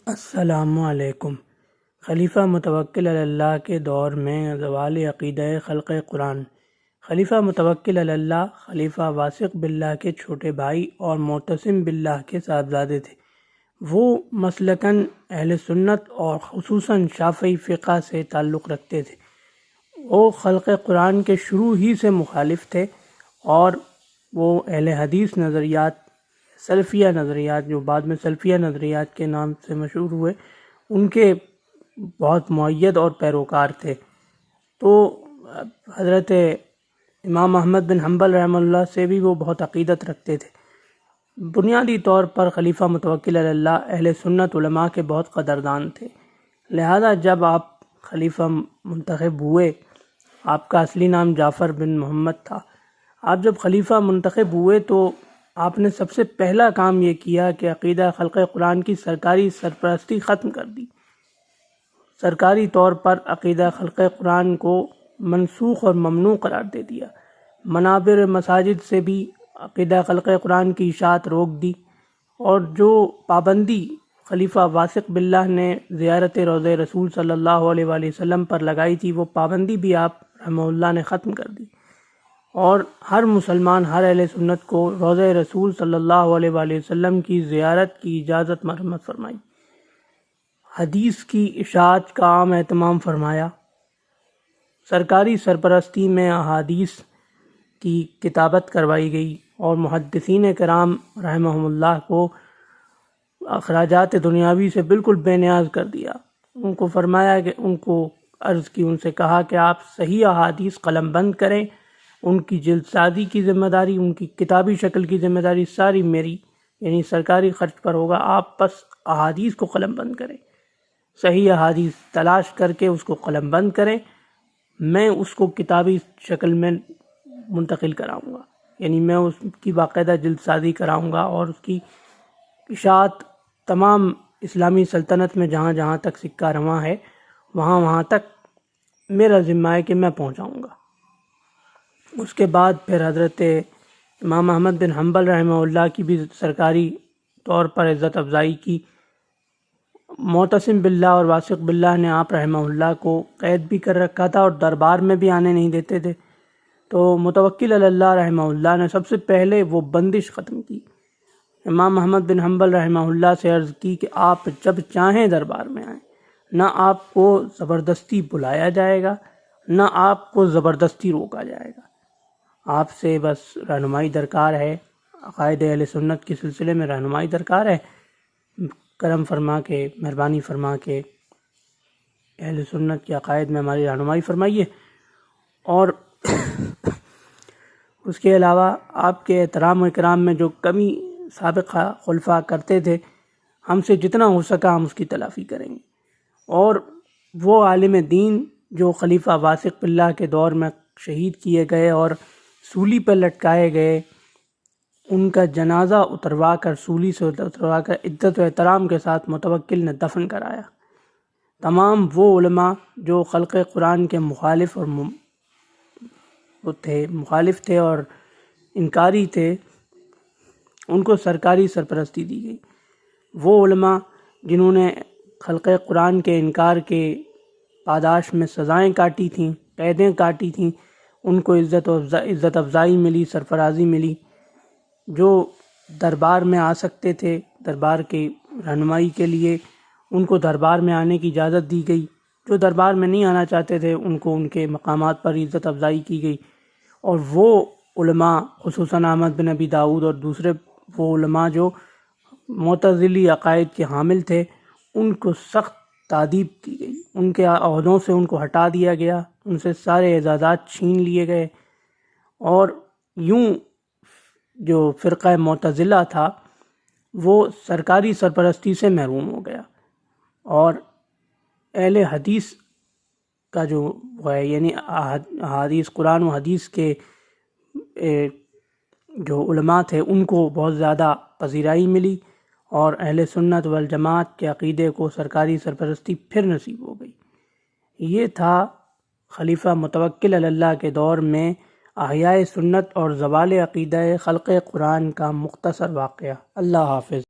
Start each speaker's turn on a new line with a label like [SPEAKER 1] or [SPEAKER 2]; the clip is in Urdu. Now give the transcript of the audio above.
[SPEAKER 1] السلام علیکم۔ خلیفہ متوکل علی اللہ کے دور میں زوال عقیدہ خلق قرآن۔ خلیفہ متوکل علی اللہ خلیفہ واثق باللہ کے چھوٹے بھائی اور معتصم باللہ کے صاحبزادے تھے۔ وہ مسلکاً اہل سنت اور خصوصاً شافعی فقہ سے تعلق رکھتے تھے۔ وہ خلق قرآن کے شروع ہی سے مخالف تھے اور وہ اہل حدیث نظریات، سلفیہ نظریات، جو بعد میں سلفیہ نظریات کے نام سے مشہور ہوئے، ان کے بہت مؤید اور پیروکار تھے۔ تو حضرت امام احمد بن حنبل رحمہ اللہ سے بھی وہ بہت عقیدت رکھتے تھے۔ بنیادی طور پر خلیفہ متوکل علی اللہ اہل سنت علماء کے بہت قدردان تھے، لہذا جب آپ خلیفہ منتخب ہوئے، آپ کا اصلی نام جعفر بن محمد تھا، آپ جب خلیفہ منتخب ہوئے تو آپ نے سب سے پہلا کام یہ کیا کہ عقیدہ خلق قرآن کی سرکاری سرپرستی ختم کر دی۔ سرکاری طور پر عقیدہ خلق قرآن کو منسوخ اور ممنوع قرار دے دیا۔ منابر مساجد سے بھی عقیدہ خلق قرآن کی اشاعت روک دی، اور جو پابندی خلیفہ واثق باللہ نے زیارت روضہ رسول صلی اللہ علیہ وآلہ وسلم پر لگائی تھی، وہ پابندی بھی آپ رحمہ اللہ نے ختم کر دی، اور ہر مسلمان، ہر اہل سنت کو روضہ رسول صلی اللہ علیہ وآلہ وسلم کی زیارت کی اجازت مرحمت فرمائی۔ حدیث کی اشاعت کا عام اہتمام فرمایا۔ سرکاری سرپرستی میں احادیث کی کتابت کروائی گئی، اور محدثین کرام رحمہم اللہ کو اخراجات دنیاوی سے بالکل بے نیاز کر دیا۔ ان کو فرمایا کہ ان کو عرض کی، ان سے کہا کہ آپ صحیح احادیث قلم بند کریں، ان کی جلد سازی کی ذمہ داری، ان کی کتابی شکل کی ذمہ داری ساری میری، یعنی سرکاری خرچ پر ہوگا، آپ بس احادیث کو قلم بند کریں، صحیح احادیث تلاش کر کے اس کو قلم بند کریں، میں اس کو کتابی شکل میں منتقل کراؤں گا، یعنی میں اس کی باقاعدہ جلد سازی کراؤں گا، اور اس کی اشاعت تمام اسلامی سلطنت میں جہاں جہاں تک سکہ رواں ہے وہاں وہاں تک میرا ذمہ ہے کہ میں پہنچاؤں گا۔ اس کے بعد پھر حضرت امام احمد بن حنبل رحمہ اللہ کی بھی سرکاری طور پر عزت افزائی کی۔ معتصم باللہ اور واثق باللہ نے آپ رحمہ اللہ کو قید بھی کر رکھا تھا اور دربار میں بھی آنے نہیں دیتے تھے، تو متوکل علی اللہ رحمہ اللہ نے سب سے پہلے وہ بندش ختم کی۔ امام احمد بن حنبل رحمہ اللہ سے عرض کی کہ آپ جب چاہیں دربار میں آئیں، نہ آپ کو زبردستی بلایا جائے گا، نہ آپ کو زبردستی روکا جائے گا، آپ سے بس رہنمائی درکار ہے، عقائد اہل سنت کے سلسلے میں رہنمائی درکار ہے، کرم فرما کے، مہربانی فرما کے اہل سنت کے عقائد میں ہماری رہنمائی فرمائیے۔ اور اس کے علاوہ آپ کے احترام و اکرام میں جو کمی سابقہ خلفاء کرتے تھے، ہم سے جتنا ہو سکا ہم اس کی تلافی کریں گے۔ اور وہ عالم دین جو خلیفہ واثق باللہ کے دور میں شہید کیے گئے اور سولی پر لٹکائے گئے، ان کا جنازہ اتروا کر، سولی سے اتروا کر عزت و احترام کے ساتھ متوکل نے دفن کرایا۔ تمام وہ علماء جو خلق قرآن کے مخالف تھے اور انکاری تھے، ان کو سرکاری سرپرستی دی گئی۔ وہ علماء جنہوں نے خلق قرآن کے انکار کے پاداش میں سزائیں کاٹی تھیں، قیدیں کاٹی تھیں، ان کو عزت افزائی ملی، سرفرازی ملی۔ جو دربار میں آ سکتے تھے دربار کی رہنمائی کے لیے، ان کو دربار میں آنے کی اجازت دی گئی۔ جو دربار میں نہیں آنا چاہتے تھے، ان کو ان کے مقامات پر عزت افزائی کی گئی۔ اور وہ علماء، خصوصاً احمد بن ابی داؤد اور دوسرے وہ علماء جو معتزلی عقائد کے حامل تھے، ان کو سخت تادیب کی گئی، ان کے عہدوں سے ان کو ہٹا دیا گیا، ان سے سارے اعزازات چھین لیے گئے، اور یوں جو فرقہ معتزلہ تھا وہ سرکاری سرپرستی سے محروم ہو گیا، اور اہل حدیث کا جو ہے، یعنی حدیث قرآن و حدیث کے جو علماء تھے، ان کو بہت زیادہ پذیرائی ملی، اور اہل سنت والجماعت کے عقیدے کو سرکاری سرپرستی پھر نصیب ہو گئی۔ یہ تھا خلیفہ متوکل علی اللہ کے دور میں احیاء سنت اور زوال عقیدہ خلق قرآن کا مختصر واقعہ۔ اللہ حافظ۔